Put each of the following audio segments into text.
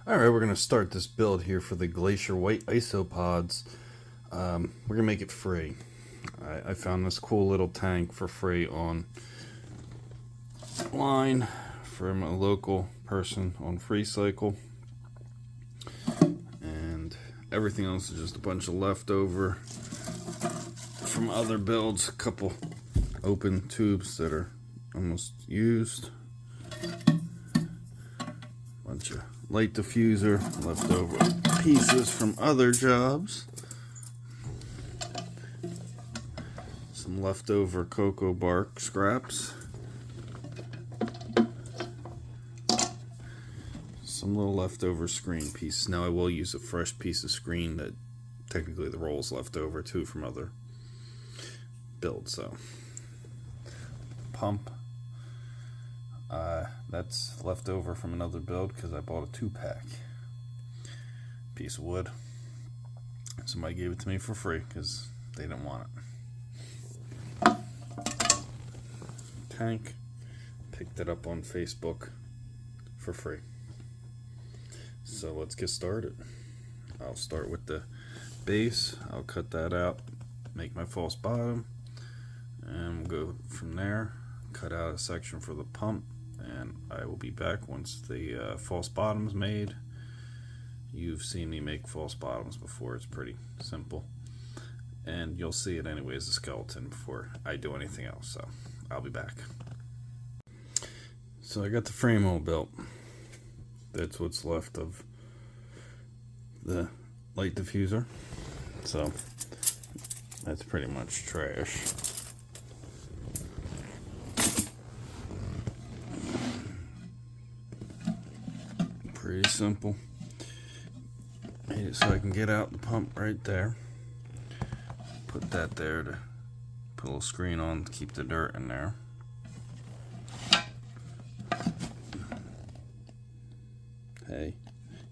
Alright, we're going to start this build here for the glacier white isopods. We're going to make it free. I found this cool little tank for free online from a local person on FreeCycle. And everything else is just a bunch of leftover from other builds. A couple open tubes that are almost used. Bunch of light diffuser, leftover pieces from other jobs. Some leftover cocoa bark scraps. Some little leftover screen pieces. Now I will use a fresh piece of screen that technically the roll's left over too from other builds. So pump. That's left over from another build because I bought a 2-pack. Piece of wood. Somebody gave it to me for free because they didn't want it. Tank. Picked it up on Facebook for free. So let's get started. I'll start with the base. I'll cut that out, make my false bottom, and we'll go from there. Cut out a section for the pump, and I will be back once the false bottom's made. You've seen me make false bottoms before. It's pretty simple, and you'll see it anyways, the skeleton, before I do anything else. So I'll be back. So I got the frame all built. That's what's left of the light diffuser. So that's pretty much trash. Pretty simple. Made it so I can get out the pump right there. Put that there to put a little screen on to keep the dirt in there. Hey,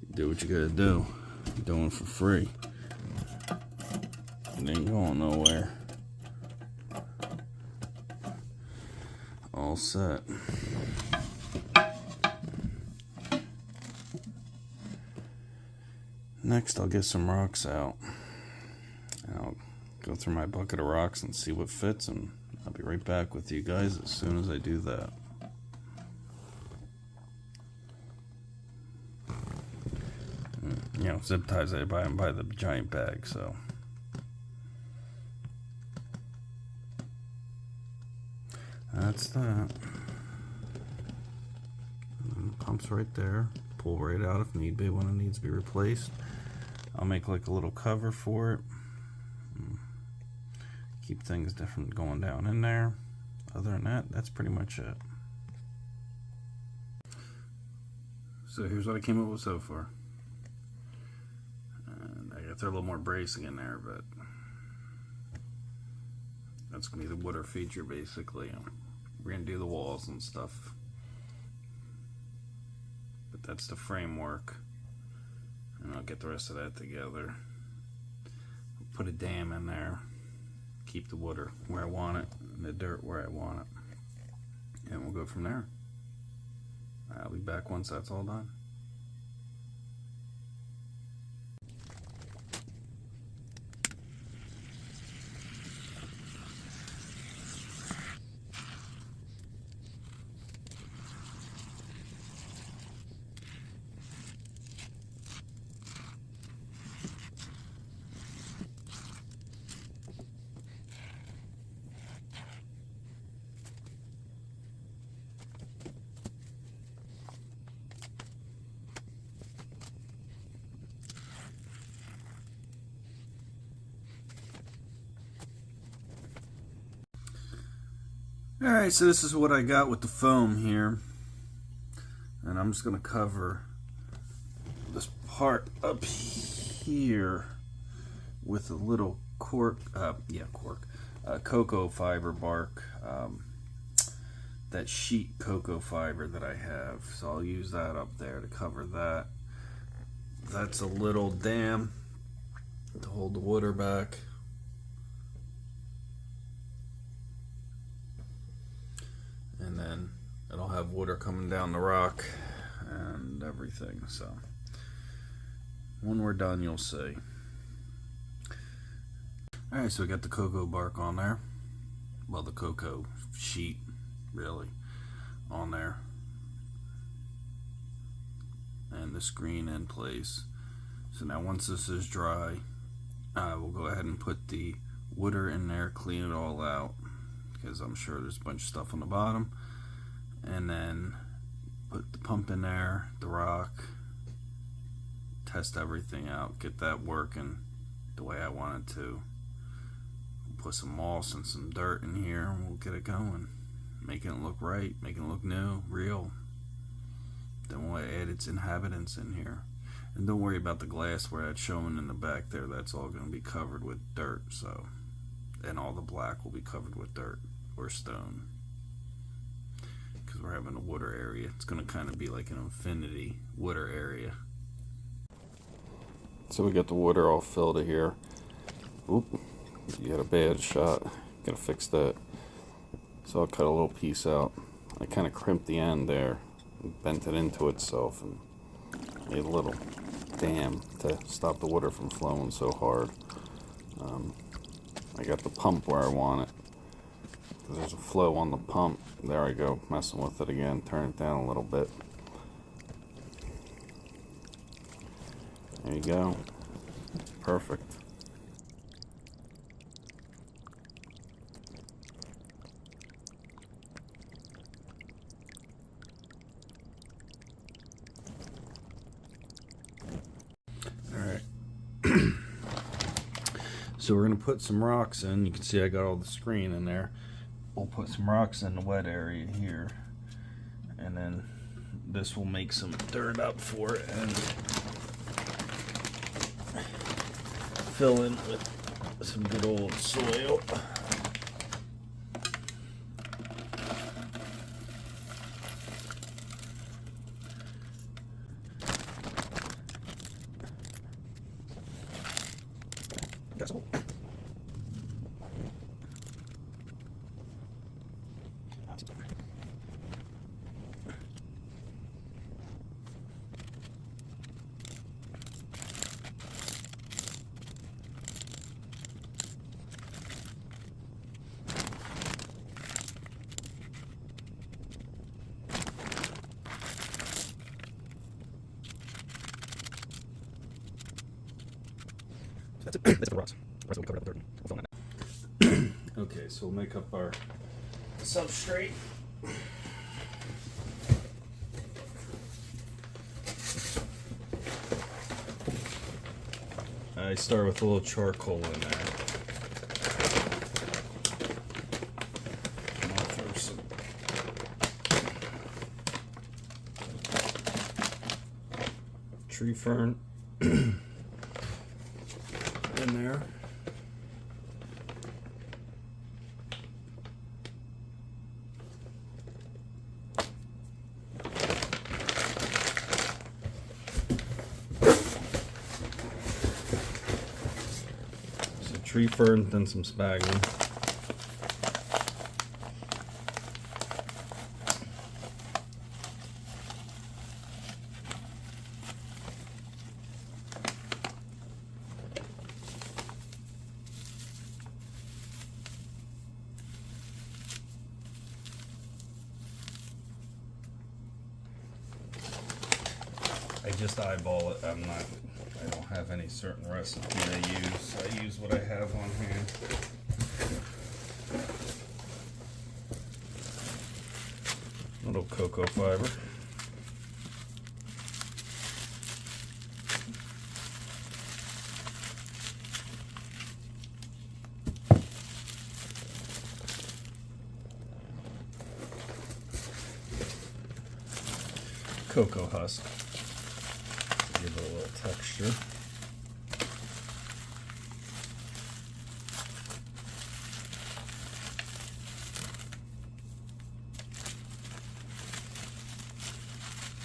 you do what you gotta do. You're doing it for free. It ain't going nowhere. All set. Next, I'll get some rocks out. I'll go through my bucket of rocks and see what fits, and I'll be right back with you guys as soon as I do that. You know, zip ties, I buy them by the giant bag, so. That's that. And the pump's right there. Pull right out if need be when it needs to be replaced. I'll make like a little cover for it. Keep things different going down in there. Other than that, that's pretty much it. So here's what I came up with so far. And I gotta throw a little more bracing in there, but that's gonna be the water feature basically. We're gonna do the walls and stuff. But that's the framework. And I'll get the rest of that together. Put a dam in there. Keep the water where I want it and the dirt where I want it. And we'll go from there. I'll be back once that's all done. Alright, so this is what I got with the foam here. And I'm just going to cover this part up here with a little cocoa fiber bark. That sheet cocoa fiber that I have. So I'll use that up there to cover that. That's a little dam to hold the water back. And then it'll have water coming down the rock and everything. So When we're done, you'll see. Alright, so we got the cocoa bark on there. Well, the cocoa sheet, really, on there. And the screen in place. So now once this is dry, we'll go ahead and put the water in there, clean it all out, because I'm sure there's a bunch of stuff on the bottom. And then put the pump in there, the rock, test everything out, get that working the way I want it to. Put some moss and some dirt in here and we'll get it going, making it look right, making it look new, real. Then we'll add its inhabitants in here. And don't worry about the glass where that's showing in the back there, that's all going to be covered with dirt. So, and all the black will be covered with dirt or stone, because we're having a water area. It's going to kind of be like an infinity water area. So we got the water all filled in here. Oop, you had a bad shot. Gotta fix that. So I'll cut a little piece out. I kind of crimped the end there, and bent it into itself, and made a little dam to stop the water from flowing so hard. I got the pump where I want it. There's a flow on the pump. There I go, messing with it again. Turn it down a little bit. There you go. Perfect. Alright. So we're going to put some rocks in. You can see I got all the screen in there. We'll put some rocks in the wet area here. And then this will make some dirt up for it and fill in with some good old soil. That's all. That's it. That's the rocks. The rest will be covered up with dirt. We'll fill in that. Okay, so we'll make up our substrate. I start with a little charcoal in there. And I'll throw some tree fern in there. So tree fern, then some sphagnum. I just eyeball it. I don't have any certain recipe I use. I use what I have on hand. Little cocoa fiber. Cocoa husk. Give it a little texture.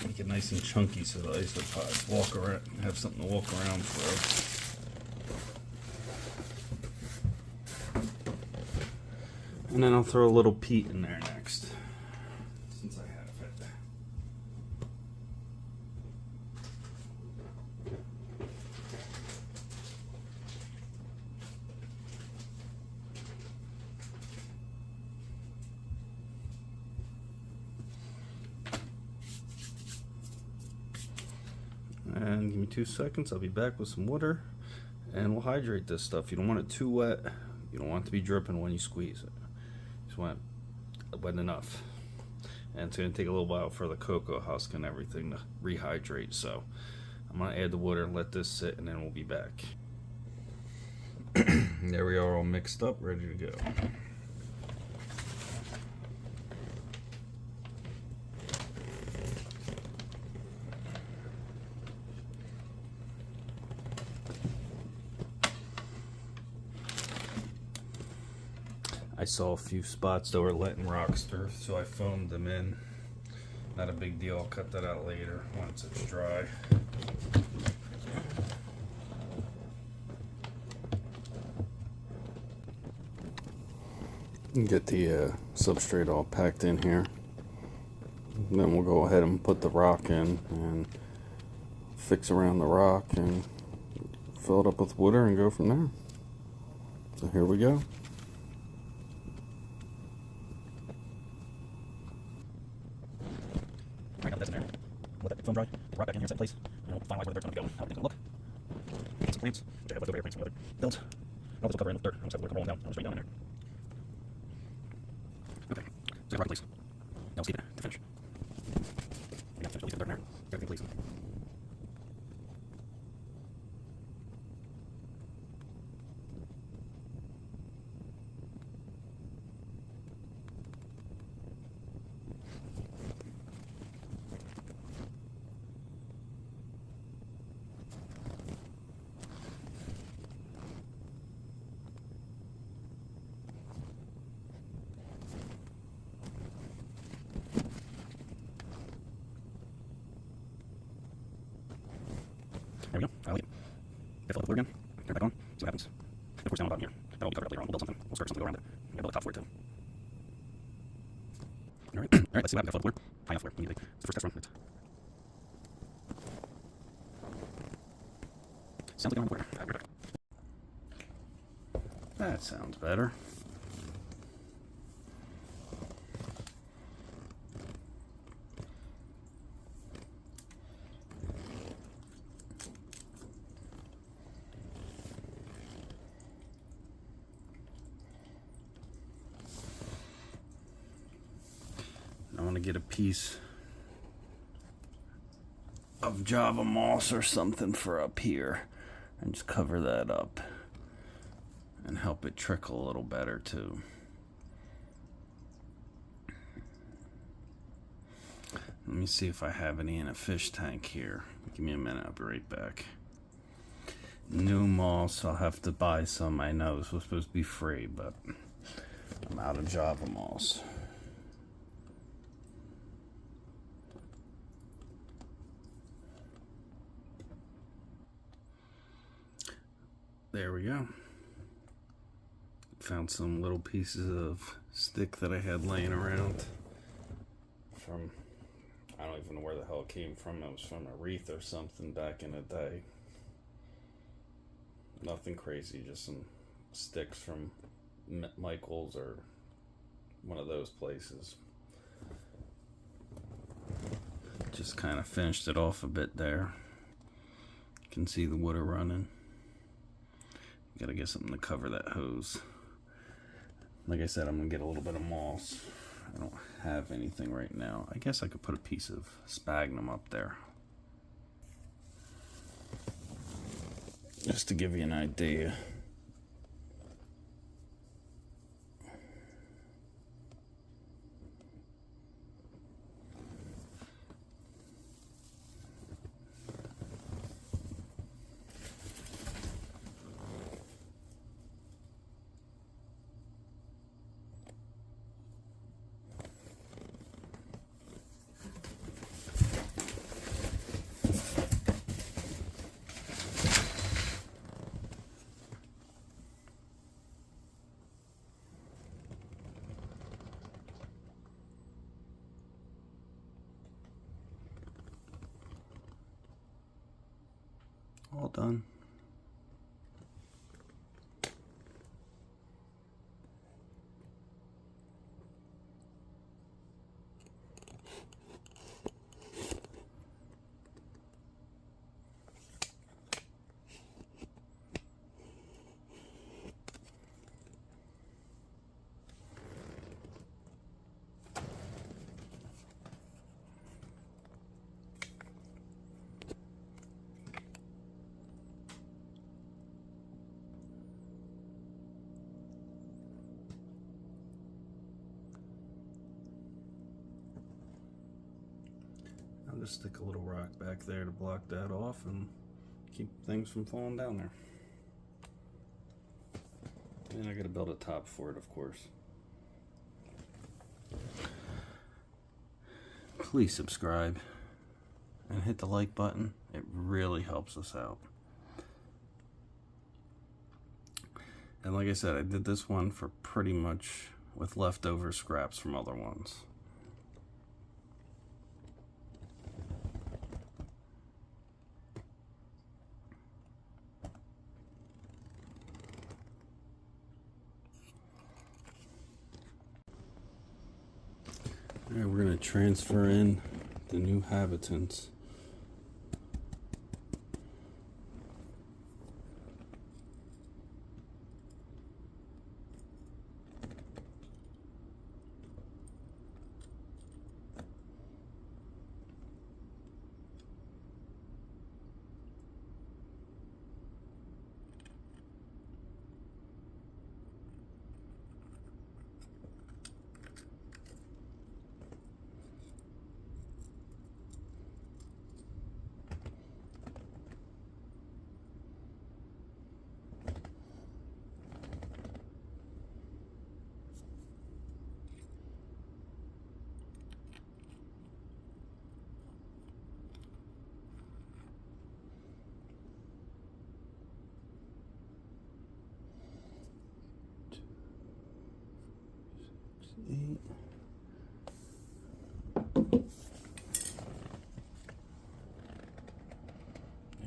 Make it nice and chunky so the isopods walk around, have something to walk around through. And then I'll throw a little peat in there next, since I have it. And give me 2 seconds, I'll be back with some water and we'll hydrate this stuff. You don't want it too wet. You don't want it to be dripping when you squeeze it. You just want it wet enough. And it's going to take a little while for the cocoa husk and everything to rehydrate. So I'm going to add the water and let this sit, and then we'll be back. There we are, all mixed up, ready to go. I saw a few spots that were letting rocks through, so I foamed them in. Not a big deal, I'll cut that out later once it's dry. Get the substrate all packed in here. Then we'll go ahead and put the rock in and fix around the rock and fill it up with water and go from there. So here we go. Alright, now that's in there. Let that foam dry. Rock back in here, set in place. And we'll finalize where the dirt's going to go. How it's going to look. Get some plants, which I have leftover air plants from the other builds. All this will cover in with dirt. I'll just have the water rolling down. I'll straight down in there. Okay, so rock in place. Now let's keep it to finish. We got to finish. We'll leave the dirt in there. Everything please. There we go. I'll leave it. Fill up the glue again. Turn it back on. See what happens. And of course, down about here. That'll be covered up later on. We'll build something. We'll skirt something around it. We'll build a top for it too. Alright. Alright, let's see what happens. Fill up the glue. High enough glue. We need to, it's the first test run. It sounds like I'm on the water. I'll be right back. That sounds better. I want to get a piece of Java moss or something for up here and just cover that up and help it trickle a little better too. Let me see if I have any in a fish tank here. Give me a minute, I'll be right back. New moss, I'll have to buy some. I know this was supposed to be free, but I'm out of Java moss. There we go. Found some little pieces of stick that I had laying around from, I don't even know where the hell it came from. It was from a wreath or something back in the day. Nothing crazy, just some sticks from Michael's or one of those places. Just kind of finished it off a bit there. You can see the water running. Gotta get something to cover that hose. Like I said, I'm gonna get a little bit of moss. I don't have anything right now. I guess I could put a piece of sphagnum up there, just to give you an idea. All done. Just stick a little rock back there to block that off and keep things from falling down there. And I gotta build a top for it, of course. Please subscribe and hit the like button. It really helps us out. And like I said, I did this one for pretty much with leftover scraps from other ones. Alright, we're going to transfer in the new habitants.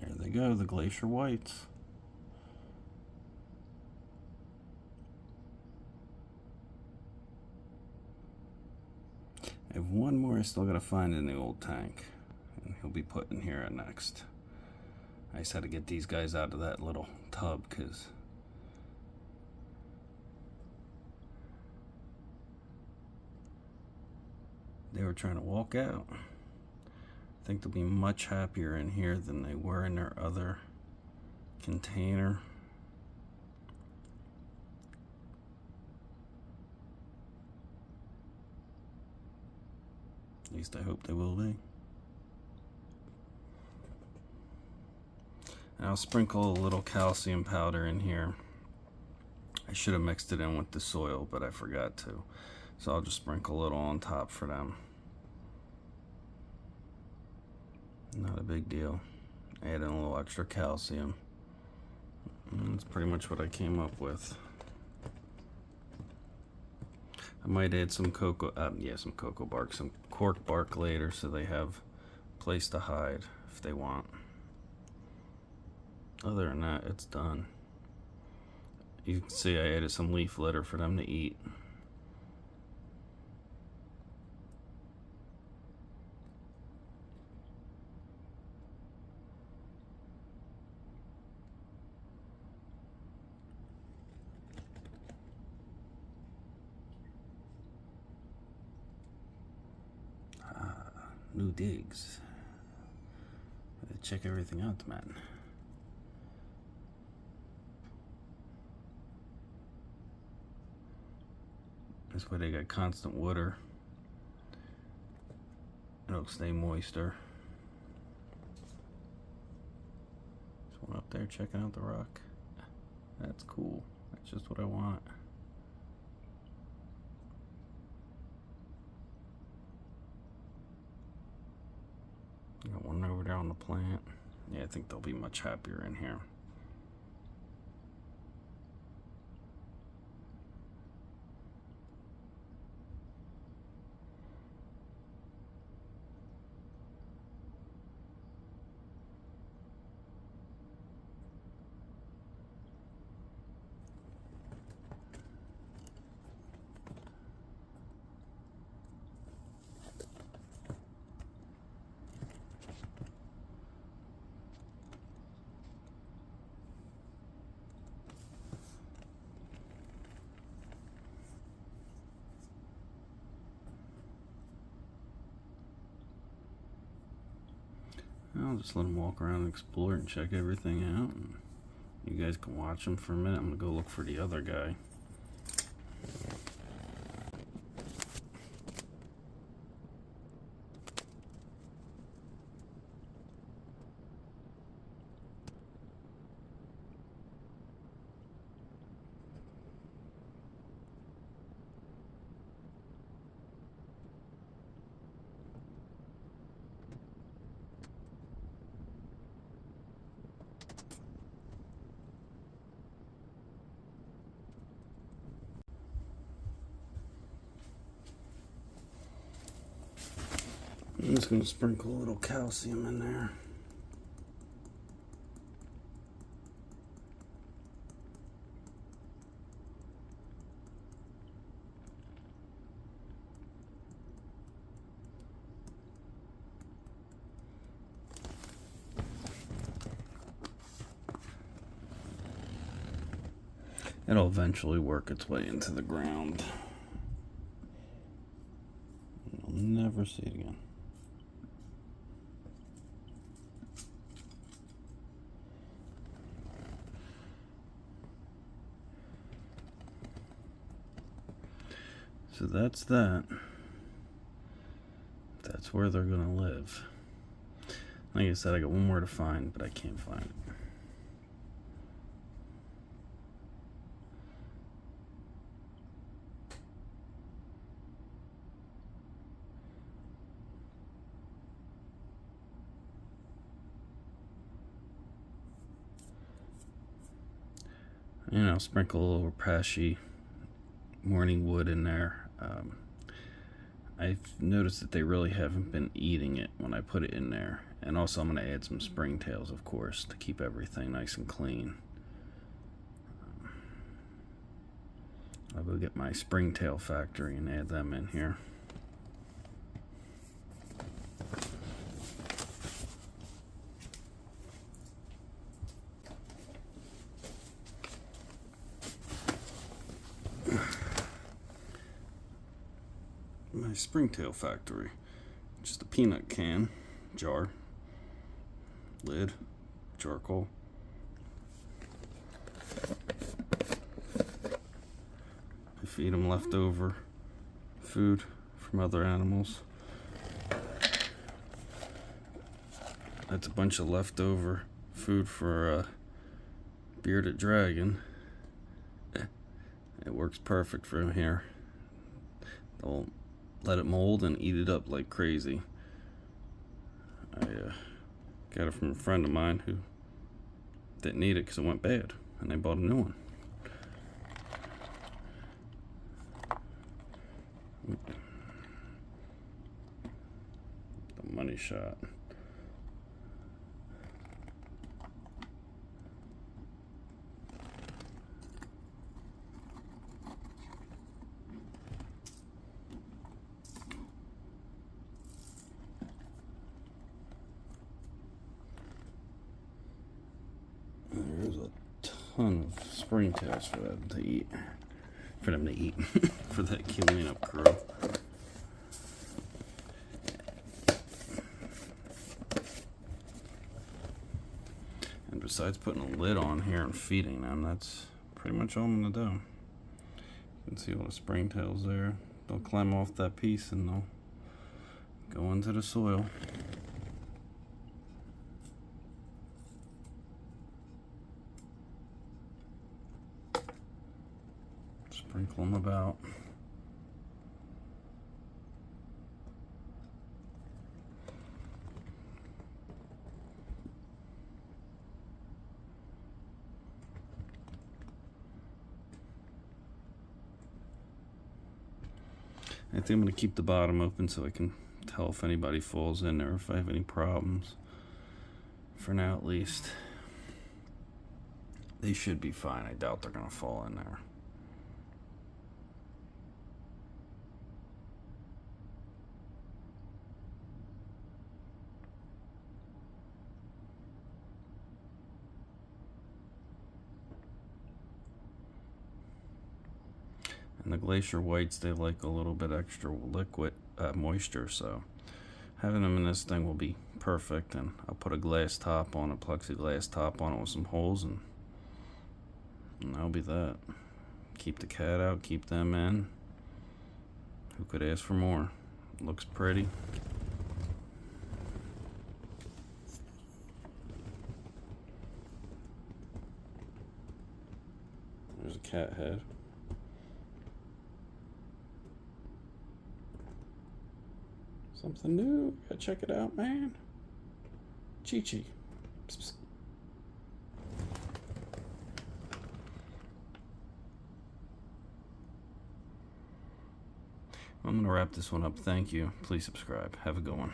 There they go, the glacier whites. I have one more I still gotta find in the old tank, and he'll be put in here next. I just had to get these guys out of that little tub because they were trying to walk out. I think they'll be much happier in here than they were in their other container. At least I hope they will be. And I'll sprinkle a little calcium powder in here. I should have mixed it in with the soil, but I forgot to. So I'll just sprinkle a little on top for them. Not a big deal. Add in a little extra calcium. And that's pretty much what I came up with. I might add some some cocoa bark, some cork bark later so they have a place to hide if they want. Other than that, it's done. You can see I added some leaf litter for them to eat. New digs. Gotta check everything out, man. This way they got constant water. It'll stay moister. There's one up there checking out the rock. That's cool. That's just what I want. Got one over there on the plant. Yeah, I think they'll be much happier in here. I'll just let them walk around and explore and check everything out. And you guys can watch them for a minute. I'm gonna go look for the other guy. just going to sprinkle a little calcium in there. It'll eventually work its way into the ground. You'll never see it again. So that's that. That's where they're gonna live. Like I said, I got one more to find, but I can't find it. Sprinkle a little Rapashi morning wood in there. I've noticed that they really haven't been eating it when I put it in there. And also I'm going to add some springtails, of course, to keep everything nice and clean. I'll go get my springtail factory and add them in here. My springtail factory, just a peanut can, jar, lid, charcoal. I feed them leftover food from other animals. That's a bunch of leftover food for a bearded dragon. It works perfect for him here. They'll let it mold and eat it up like crazy. I got it from a friend of mine who didn't need it because it went bad, and they bought a new one. The money shot. There's a ton of springtails for them to eat. For that cleanup crew. And besides putting a lid on here and feeding them, that's pretty much all I'm gonna do. You can see all the springtails there. They'll climb off that piece and they'll go into the soil. Sprinkle them about. I think I'm going to keep the bottom open so I can tell if anybody falls in there, if I have any problems. For now, at least. They should be fine. I doubt they're going to fall in there. And the glacier whites, they like a little bit extra liquid moisture, so having them in this thing will be perfect. And I'll put a glass top on, a plexiglass top on it with some holes, and that'll be that. Keep the cat out, keep them in. Who could ask for more? Looks pretty. There's a cat head. Something new. Gotta check it out, man. Chi-Chi. Psst, psst. I'm gonna wrap this one up. Thank you. Please subscribe. Have a good one.